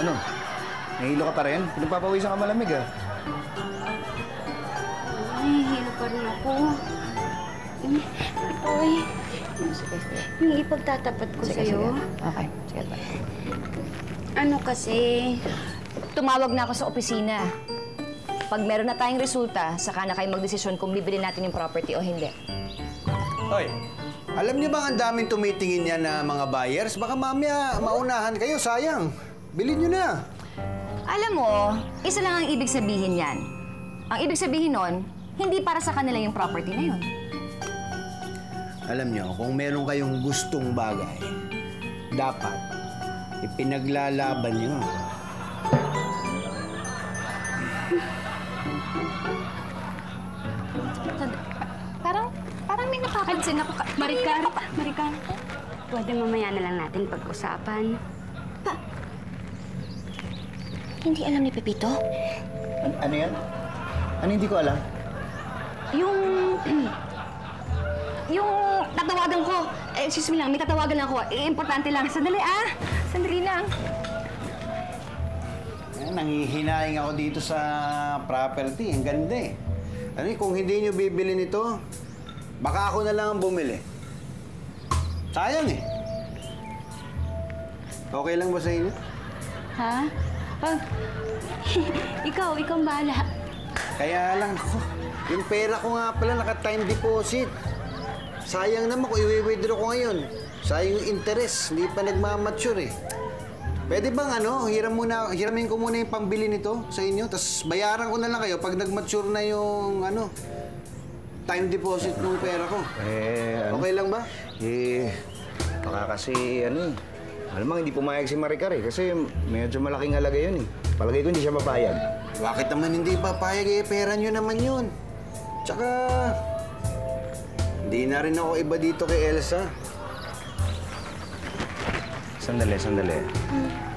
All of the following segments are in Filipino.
Ano? Nahihilo ka pa rin? Pinagpapawisan ka malamig, ah. Nahihilo pa rin ako. Pitoy, yung ipagtatapat ko sa'yo. Okay, sige ba? Ano kasi, Tumawag na ako sa opisina. Pag meron na tayong resulta, saka na kayo magdesisyon kung bibili natin yung property o hindi. Hoy, alam niyo bang ang daming tumitingin yan na mga buyers? Baka mamaya maunahan kayo, sayang. Bilhin niyo na. Alam mo, isa lang ang ibig sabihin yan. Ang ibig sabihin nun, hindi para sa kanila yung property na yun. Alam niyo, kung meron kayong gustong bagay, dapat ipinaglalaban niyo. Parang may napapansin ako. Maricar, pwede mamaya na lang natin pag-usapan. Hindi alam ni Pepito? Ano yan? Ano hindi ko alam? Yung tatawagan ko. Excuse me lang, may tatawagan lang ako. Importante lang. Sandali, ah. Sandali lang. Nanghihinayang ako dito sa property. Ang ganda eh. Ano eh, kung hindi nyo bibili nito, baka ako na lang ang bumili. Sayang eh. Okay lang ba sa inyo? Ha? Ikaw ang bahala. Kaya lang ako, yung pera ko nga pala naka-time deposit. Sayang naman kung i-withdraw ko ngayon. Sayang yung interest, hindi pa nagmamature eh. Pwede bang hiramin ko muna yung pambili nito sa inyo, tapos bayaran ko na lang kayo pag nag-mature na yung time deposit ng pera ko. Okay lang ba? Baka kasi alam mo, hindi pumayag si Maricar eh, kasi medyo malaking halaga yun eh. Palagay ko hindi siya papayag. Bakit naman hindi papayag eh? Pera nyo naman yun. Tsaka, hindi na rin ako iba dito kay Elsa. Sandali.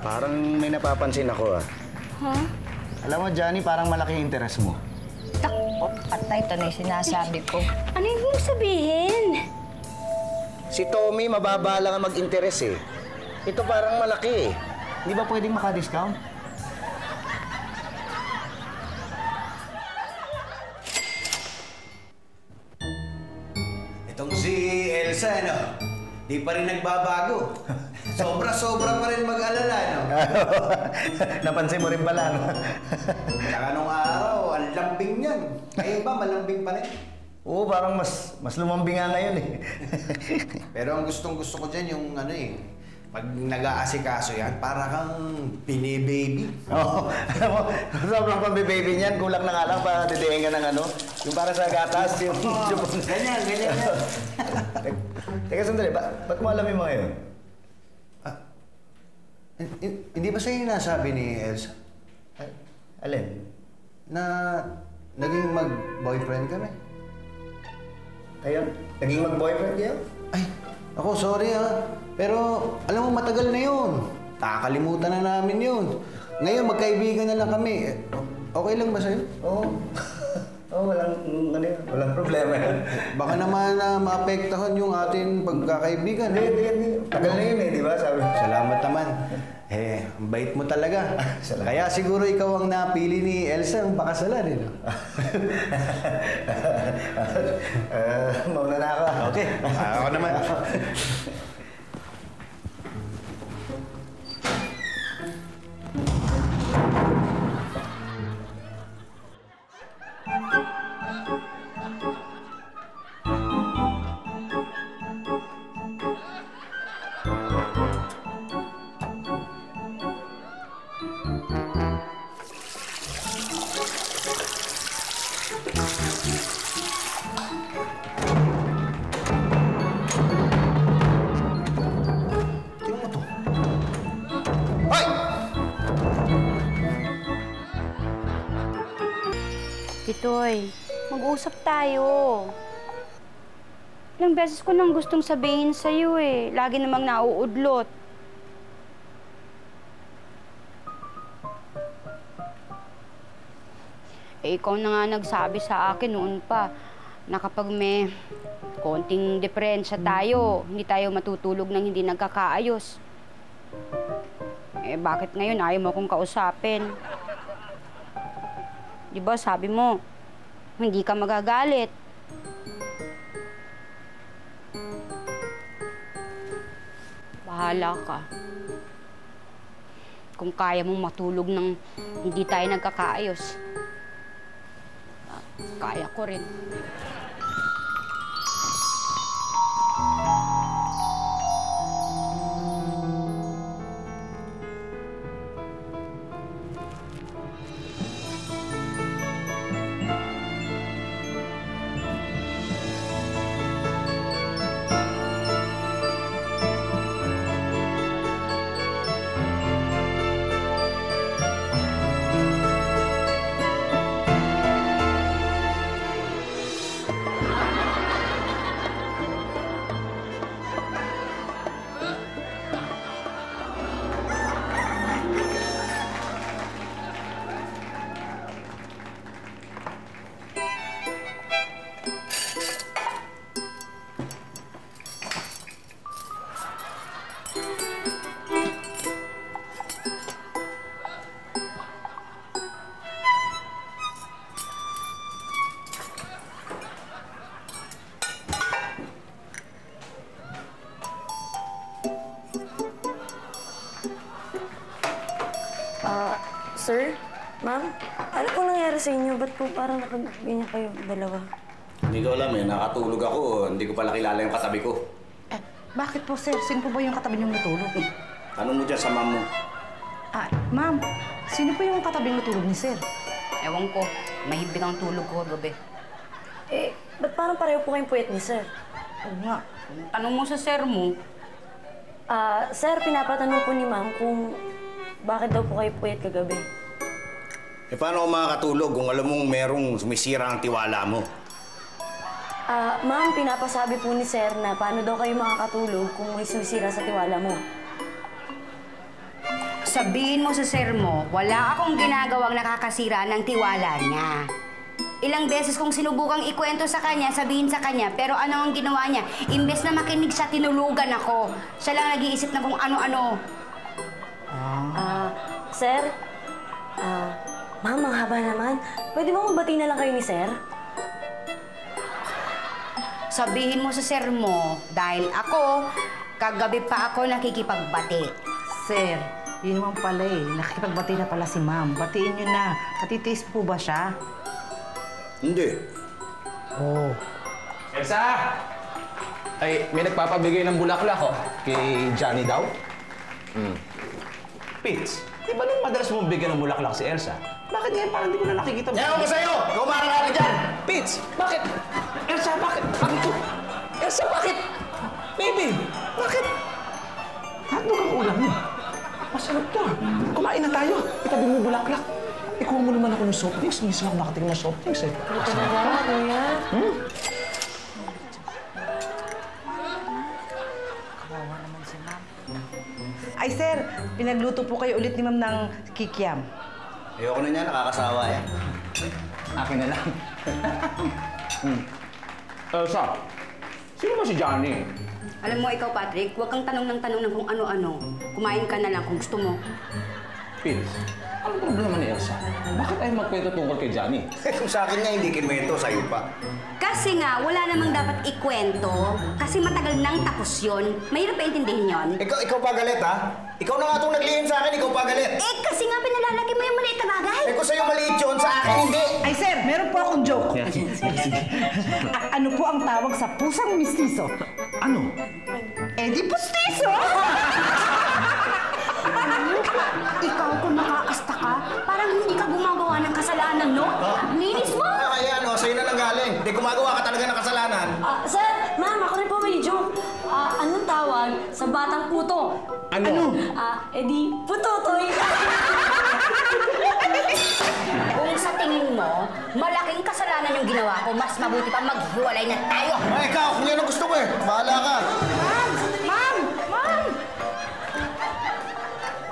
Parang may napapansin ako ah. Ha? Alam mo, Johnny, parang malaki yung interest mo. Takot, patay. Ito na yung sinasabi ko. Ano yung ibig sabihin? Si Tommy, mababa lang ang mag-interest eh. Ito parang malaki eh. Di ba pwedeng maka-discount? Itong si Elsa, di pa rin nagbabago. Sobra-sobra pa rin mag-alala, Napansin mo rin pala, no? Kaya nung araw, ang lambing niyan. Ngayon ba, malambing pa rin? Oo, parang mas lumambing nga ngayon eh. Pero ang gustong-gusto ko dyan yung pag nag-aasikaso yan, para kang bini-baby. Oo, alam mo, sobrang pambi-baby niyan. Kulang na nga lang para didiin ka ng yung para sa gatas, yung... Ganyan. Teka, sandali, ba't mo alam yung mga yun? Hindi ba sa'yo nasabi ni Elsa? Alin? Na naging mag-boyfriend kami. Ayun, naging mag-boyfriend kayo? Ay, ako, sorry pero alam mo, matagal na yun. Nakakalimutan na namin yun. Ngayon, magkaibigan na lang kami. Okay lang ba sa'yo? Oo. Walang problema yan. Baka naman maapektahan yung ating pagkakaibigan. Hindi. Tagal na yun eh, di ba? Sabi. Salamat naman. Ang bait mo talaga. Kaya siguro ikaw ang napili ni Elsa ang pakasalan, Mauna na ako. Okay, ako naman. Pitoy, mag-usap tayo. Ilang beses ko nang gustong sabihin sa'yo eh. Lagi namang nauudlot. Ikaw na nga nagsabi sa akin noon pa na kapag may konting diferensya tayo, hindi tayo matutulog ng hindi nagkakaayos. Eh, bakit ngayon ayaw mo akong kausapin? Di ba sabi mo, hindi ka magagalit. Bahala ka. Kung kaya mong matulog nang hindi tayo nagkakaayos, kaya ko rin. Sir? Ma'am? Ano po nangyari sa inyo? Ba't po parang nakaganyan kayo dalawa? Hindi ko alam eh. Nakatulog ako. Hindi ko pala kilala yung katabi ko. Bakit po, sir? Sino po ba yung katabi niyong natulog? Tanong mo dyan sa mom mo. Ma'am, sino po yung katabing natulog ni sir? Ewan ko, mahibig ang tulog ko kagabi. Ba't parang pareho po kayong puyat ni sir? Oo nga. Tanong mo sa sir mo, Sir, pinapatanong po ni ma'am kung bakit daw po kayo puyat kagabi. Eh paano ako makakatulog kung alam mong merong sumisira ang tiwala mo? Ma'am, pinapasabi po ni sir na paano daw kayo makakatulog kung may sumisira sa tiwala mo. sabihin mo sa sir mo, wala akong ginagawang nakakasira ng tiwala niya. Ilang beses kong sinubukang ikwento sa kanya, sabihin sa kanya, pero ano ang ginawa niya? Imbes na makinig siya, tinulugan ako. Siya lang nag-iisip na kung ano-ano. Sir? Ma'am, ang haba naman. Pwede ba magbati na lang kayo ni sir? Sabihin mo sa sir mo, dahil ako, kagabi pa ako nakikipagbati. Sir, yun naman pala eh. Nakikipagbati na pala si ma'am. Batiin niyo na. Patitiis po ba siya? Hindi. Oh. Elsa! Ay, may nagpapabigay ng bulaklak ko. Kay Johnny daw. Pits, di ba nung madalas mong bigyan ng bulaklak si Elsa? Bakit ngayon parang di ko na nakikita? Ewan ko sa'yo! Ikaw mararami dyan! Pits, bakit? Elsa, bakit? Bakit to? Elsa, bakit? Baby, bakit? Hotdog ang ulam niya. Masarap to. Kumain na tayo. Itabi mo bulaklak. Ikuha mo naman ako ng soft drinks. Minsan ako nakatingin ng soft drinks eh. Talaga, kuya? Kawawa naman si ma'am. Ay, sir, pinagluto po kayo ulit ni ma'am ng kikiam. Ayoko na niya, nakakasawa yan. Akin na lang. Elsa, sino ba si Johnny? Alam mo, ikaw, Patrick, huwag kang tanong ng kung ano-ano. Kumain ka na lang kung gusto mo. Pits, ano problema ni Elsa? Bakit ayaw magkwento tungkol kay Johnny? Kung sa akin nga, hindi kinwento, sa'yo pa. Kasi nga, wala namang dapat ikwento. Kasi matagal nang tapos yun. Mahirap pa intindihin yun. Ikaw pa galit, ha? Ikaw na nga itong naglihim sa akin, ikaw pa galit. Eh, kasi nga pinalalaki mo yung maliit na bagay. Eh, kung sa'yo maliit yun, sa akin hindi. Ay, sir, meron po akong joke. Ano po ang tawag sa pusang mistiso? Ano? Eh, di pustiso! Ikaw, kung nakakasta ka, parang hindi ka gumagawa ng kasalanan, no? Linis mo! Ayan, sa'yo na lang galing. Hindi gumagawa ka talaga ng kasalanan. Sir, ma'am, ako rin po may joke. Anong tawag sa batang puto? Ano? Di putotoy. Kung sa tingin mo, malaking kasalanan yung ginawa ko, mas mabuti pa maghiwalay na tayo. Ay, ikaw, kung yan ang gusto ko eh. Bahala ka. Ma'am!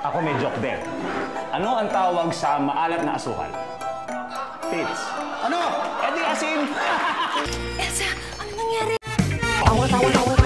Ako may joke din. Ano ang tawag sa maalat na asukal? Pits. Ano? Eh di asin! Elsa, ano nangyari? Awat!